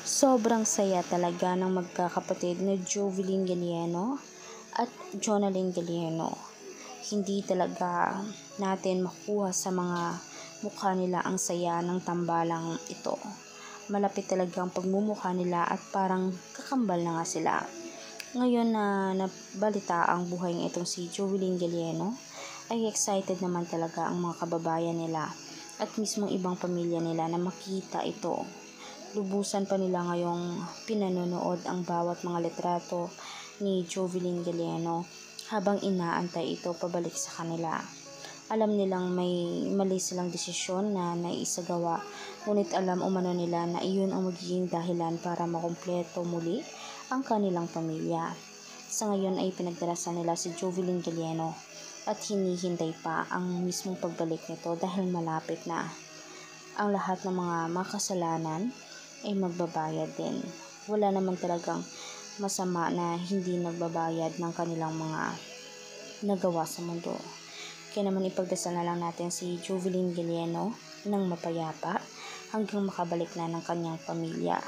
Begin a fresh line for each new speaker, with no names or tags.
Sobrang saya talaga ng magkakapatid na Jovelyn Galieno at Jonalyn Galieno. Hindi talaga natin makuha sa mga mukha nila ang saya ng tambalang ito. Malapit talaga ang pagmumukha nila at parang kakambal na nga sila. Ngayon na nabalita ang buhay ng itong si Jovelyn Galieno, ay excited naman talaga ang mga kababayan nila at mismong ibang pamilya nila na makita ito. Lubusan pa nila ngayong pinanonood ang bawat mga litrato ni Jovelyn Galieno habang inaantay ito pabalik sa kanila. Alam nilang may mali silang desisyon na naisagawa, ngunit alam umano nila na iyon ang magiging dahilan para makumpleto muli ang kanilang pamilya. Sa ngayon ay pinagdarasan nila si Jovelyn Galieno at hinihintay pa ang mismong pagbalik nito dahil malapit na. Ang lahat ng mga makasalanan ay magbabayad din. Wala naman talagang masama na hindi nagbabayad ng kanilang mga nagawa sa mundo. Kaya naman ipagdasal na lang natin si Jovelyn Galieno ng mapayapa hanggang makabalik na ng kanyang pamilya.